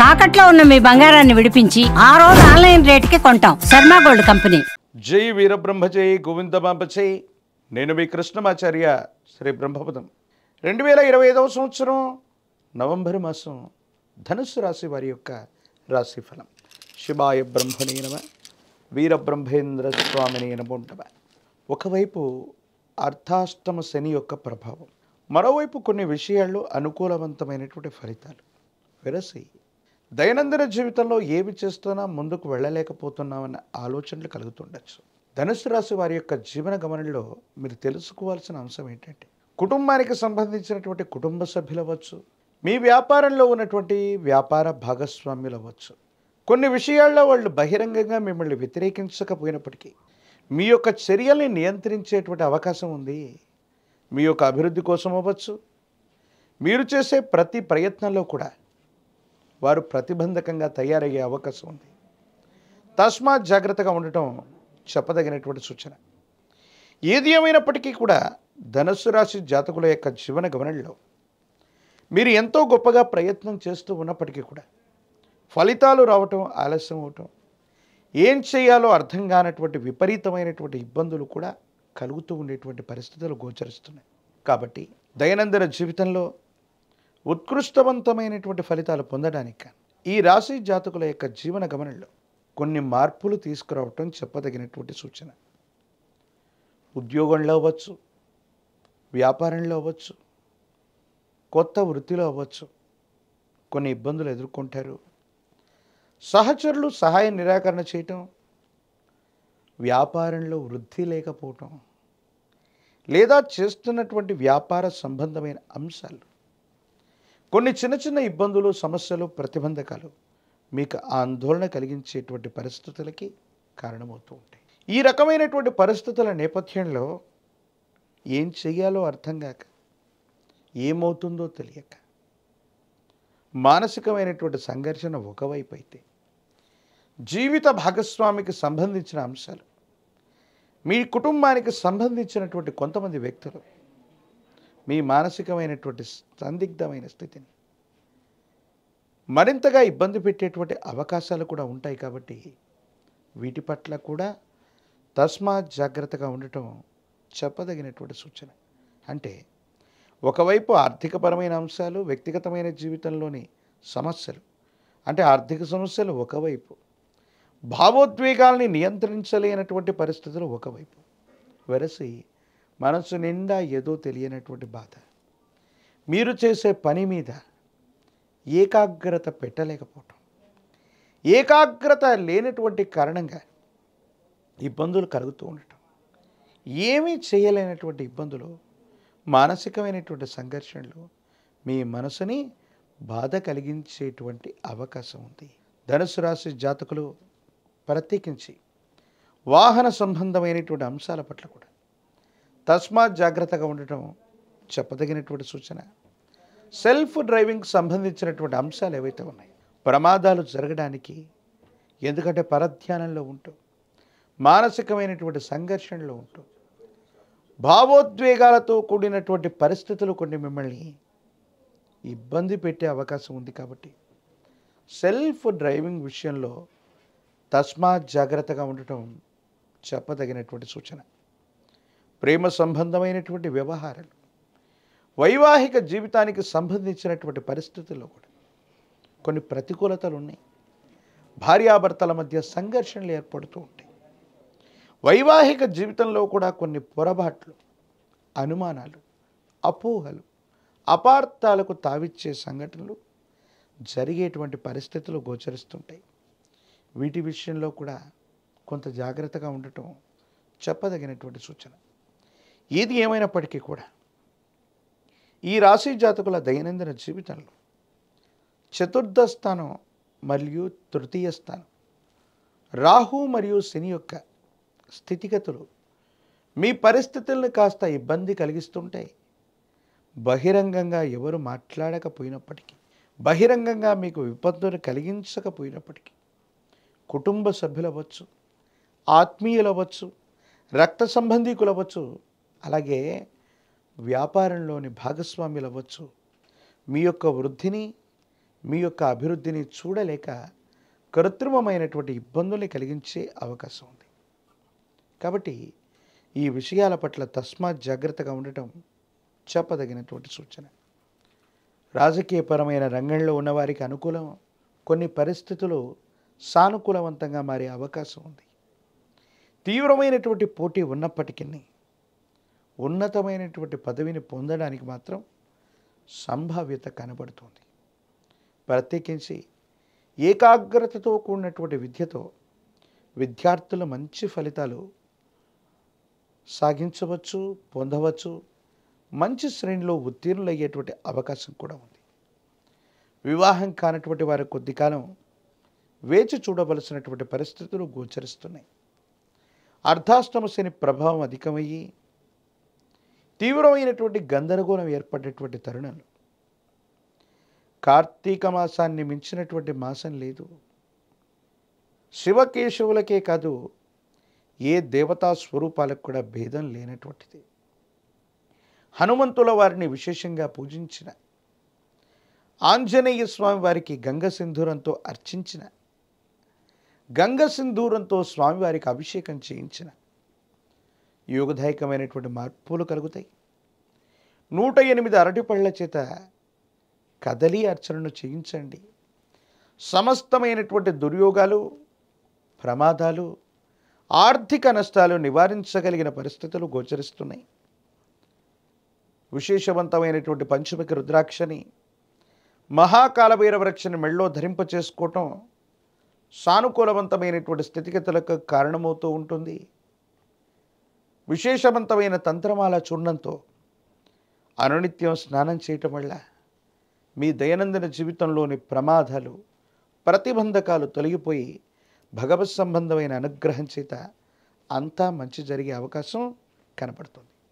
తాకట్లో ఉన్న మీ బంగారాన్ని విడిపించి ఆ రోజు ఆన్లైన్ రేటుకి కొంటాం. Sharma gold company. జై వీరబ్రహ్మ జై గోవిందమాంబ జై. నేను మీ కృష్ణమాచార్య శ్రీ బ్రహ్మపదం. 2025వ సంవత్సరం నవంబర్ మాసం ధనుస్సు రాశి వారి యొక్క రాశిఫలం. శివాయ బ్రహ్మణే నమః, వీరబ్రహ్మేంద్ర స్వామినే నమో నమః. ఒకవైపు అర్ధాష్టమ శని యొక్క ప్రభావం, మరోవైపు కొన్ని విషయాల్లో అనుకూలవంతమైనటువంటి ఫలితాలు. వెరసి దైనందిన జీవితంలో ఏవి చేస్తున్నా ముందుకు వెళ్ళలేకపోతున్నామన్న ఆలోచనలు కలుగుతుండొచ్చు. ధనుసు రాశి వారి యొక్క జీవన గమనంలో మీరు తెలుసుకోవాల్సిన అంశం ఏంటంటే, కుటుంబానికి సంబంధించినటువంటి కుటుంబ సభ్యులు అవ్వచ్చు, మీ వ్యాపారంలో ఉన్నటువంటి వ్యాపార భాగస్వామ్యులు అవ్వచ్చు. కొన్ని విషయాల్లో వాళ్ళు బహిరంగంగా మిమ్మల్ని వ్యతిరేకించకపోయినప్పటికీ మీ యొక్క చర్యల్ని నియంత్రించేటువంటి అవకాశం ఉంది. మీ యొక్క అభివృద్ధి కోసం అవ్వచ్చు, మీరు చేసే ప్రతి ప్రయత్నంలో కూడా వారు ప్రతిబంధకంగా తయారయ్యే అవకాశం ఉంది. తస్మాత్ జాగ్రత్తగా ఉండటం చెప్పదగినటువంటి సూచన. ఏది ఏమైనప్పటికీ కూడా ధనుస్సు రాశి జాతకుల యొక్క జీవన గమనంలో మీరు ఎంతో గొప్పగా ప్రయత్నం చేస్తూ ఉన్నప్పటికీ కూడా ఫలితాలు రావటం ఆలస్యం అవటం, ఏం చేయాలో అర్థం కానటువంటి విపరీతమైనటువంటి ఇబ్బందులు కూడా కలుగుతూ ఉండేటువంటి పరిస్థితులు గోచరిస్తున్నాయి. కాబట్టి దైనందిన జీవితంలో ఉత్కృష్టవంతమైనటువంటి ఫలితాలు పొందడానికి ఈ రాశి జాతకుల యొక్క జీవన గమనంలో కొన్ని మార్పులు తీసుకురావటం చెప్పదగినటువంటి సూచన. ఉద్యోగంలో అవ్వచ్చు, వ్యాపారంలో అవ్వచ్చు, కొత్త వృత్తిలో అవ్వచ్చు, కొన్ని ఇబ్బందులు ఎదుర్కొంటారు. సహచరులు సహాయ నిరాకరణ చేయటం, వ్యాపారంలో వృద్ధి లేకపోవటం, లేదా చేస్తున్నటువంటి వ్యాపార సంబంధమైన అంశాలు కొన్ని చిన్న చిన్న ఇబ్బందులు, సమస్యలు, ప్రతిబంధకాలు మీకు ఆందోళన కలిగించేటువంటి పరిస్థితులకి కారణమవుతూ ఉంటాయి. ఈ రకమైనటువంటి పరిస్థితుల నేపథ్యంలో ఏం చెయ్యాలో అర్థం కాక, ఏమవుతుందో తెలియక మానసికమైనటువంటి సంఘర్షణ ఒకవైపు అయితే, జీవిత భాగస్వామికి సంబంధించిన అంశాలు, మీ కుటుంబానికి సంబంధించినటువంటి కొంతమంది వ్యక్తులు మీ మానసికమైనటువంటి సందిగ్ధమైన స్థితిని మరింతగా ఇబ్బంది పెట్టేటువంటి అవకాశాలు కూడా ఉంటాయి. కాబట్టి వీటి పట్ల కూడా తస్మాత్ జాగ్రత్తగా ఉండటం చెప్పదగినటువంటి సూచన. అంటే ఒకవైపు ఆర్థికపరమైన అంశాలు, వ్యక్తిగతమైన జీవితంలోని సమస్యలు, అంటే ఆర్థిక సమస్యలు ఒకవైపు, భావోద్వేగాల్ని నియంత్రించలేనటువంటి పరిస్థితులు ఒకవైపు, వెరసి మనసు నిండా ఏదో తెలియనటువంటి బాధ, మీరు చేసే పని మీద ఏకాగ్రత పెట్టలేకపోవటం, ఏకాగ్రత లేనటువంటి కారణంగా ఇబ్బందులు కలుగుతూ ఉండటం, ఏమీ చేయలేనటువంటి ఇబ్బందులు, మానసికమైనటువంటి సంఘర్షణలు మీ మనసుని బాధ కలిగించేటువంటి అవకాశం ఉంది. ధనుసు రాశి జాతకులు ప్రత్యేకించి వాహన సంబంధమైనటువంటి అంశాల పట్ల కూడా తస్మాత్ జాగ్రత్తగా ఉండటం చెప్పదగినటువంటి సూచన. సెల్ఫ్ డ్రైవింగ్ సంబంధించినటువంటి అంశాలు ఏవైతే ఉన్నాయో, ప్రమాదాలు జరగడానికి, ఎందుకంటే పరధ్యానంలో ఉంటూ, మానసికమైనటువంటి సంఘర్షణలో ఉంటూ, భావోద్వేగాలతో కూడినటువంటి పరిస్థితులు కొన్ని మిమ్మల్ని ఇబ్బంది పెట్టే అవకాశం ఉంది. కాబట్టి సెల్ఫ్ డ్రైవింగ్ విషయంలో తస్మాత్ జాగ్రత్తగా ఉండటం చెప్పదగినటువంటి సూచన. ప్రేమ సంబంధమైనటువంటి వ్యవహారాలు, వైవాహిక జీవితానికి సంబంధించినటువంటి పరిస్థితుల్లో కూడా కొన్ని ప్రతికూలతలు ఉన్నాయి. భార్యాభర్తల మధ్య సంఘర్షణలు ఏర్పడుతూ ఉంటాయి. వైవాహిక జీవితంలో కూడా కొన్ని పొరపాట్లు, అనుమానాలు, అపోహలు, అపార్థాలకు తావిచ్చే సంఘటనలు జరిగేటువంటి పరిస్థితులు గోచరిస్తుంటాయి. వీటి విషయంలో కూడా కొంత జాగ్రత్తగా ఉండటం చెప్పదగినటువంటి సూచన. ఏది ఏమైనప్పటికీ కూడా ఈ రాశి జాతకుల దైనందిన జీవితంలో చతుర్థ స్థానం మరియు తృతీయ స్థానం, రాహు మరియు శని యొక్క స్థితిగతులు మీ పరిస్థితులను కాస్త ఇబ్బంది కలిగిస్తుంటాయి. బహిరంగంగా ఎవరు మాట్లాడకపోయినప్పటికీ, బహిరంగంగా మీకు విపత్తును కలిగించకపోయినప్పటికీ, కుటుంబ సభ్యులు అవ్వచ్చు, ఆత్మీయులు అవ్వచ్చు, రక్త సంబంధీకులు అవ్వచ్చు, అలాగే వ్యాపారంలోని భాగస్వామ్యులు అవ్వచ్చు, మీ యొక్క వృద్ధిని, మీ యొక్క అభివృద్ధిని చూడలేక కృత్రిమమైనటువంటి ఇబ్బందుల్ని కలిగించే అవకాశం ఉంది. కాబట్టి ఈ విషయాల పట్ల తస్మాత్ జాగ్రత్తగా ఉండటం చెప్పదగినటువంటి సూచన. రాజకీయపరమైన రంగంలో ఉన్నవారికి అనుకూలం, కొన్ని పరిస్థితులు సానుకూలవంతంగా మారే అవకాశం ఉంది. తీవ్రమైనటువంటి పోటీ ఉన్నప్పటికీ ఉన్నతమైనటువంటి పదవిని పొందడానికి మాత్రం సంభావ్యత కనబడుతుంది. ప్రత్యేకించి ఏకాగ్రతతో కూడినటువంటి విద్యతో విద్యార్థులు మంచి ఫలితాలు సాగించవచ్చు, పొందవచ్చు. మంచి శ్రేణిలో ఉత్తీర్ణులయ్యేటువంటి అవకాశం కూడా ఉంది. వివాహం కానటువంటి వారి కొద్ది కాలం వేచి చూడవలసినటువంటి పరిస్థితులు గోచరిస్తున్నాయి. అర్ధాష్టమ శని ప్రభావం అధికమయ్యి తీవ్రమైనటువంటి గందరగోళం ఏర్పడేటువంటి తరుణంలో కార్తీక మాసాన్ని మించినటువంటి మాసం లేదు. శివకేశవులకే కాదు, ఏ దేవతా స్వరూపాలకు కూడా భేదం లేనటువంటిది. హనుమంతుల వారిని విశేషంగా పూజించిన, ఆంజనేయ స్వామి వారికి గంగ సింధూరంతో అర్చించిన, గంగ సింధూరంతో స్వామివారికి అభిషేకం చేయించిన యోగదాయకమైనటువంటి మార్పులు కలుగుతాయి. 108 అరటిపళ్ళ చేత కదలి అర్చనను చేయించండి. సమస్తమైనటువంటి దుర్యోగాలు, ప్రమాదాలు, ఆర్థిక నష్టాలు నివారించగలిగిన పరిస్థితులు గోచరిస్తున్నాయి. విశేషవంతమైనటువంటి పంచముఖి రుద్రాక్షని, మహాకాలభైరవ రక్షని మెళ్ళో ధరింపచేసుకోవటం సానుకూలవంతమైనటువంటి స్థితిగతులకు కారణమవుతూ ఉంటుంది. విశేషవంతమైన తంత్రమాల చూర్ణంతో అనునిత్యం స్నానం చేయటం వల్ల మీ దైనందిన జీవితంలోని ప్రమాదాలు, ప్రతిబంధకాలు తొలగిపోయి భగవత్ సంబంధమైన అనుగ్రహం చేత అంతా మంచి జరిగే అవకాశం కనపడుతుంది.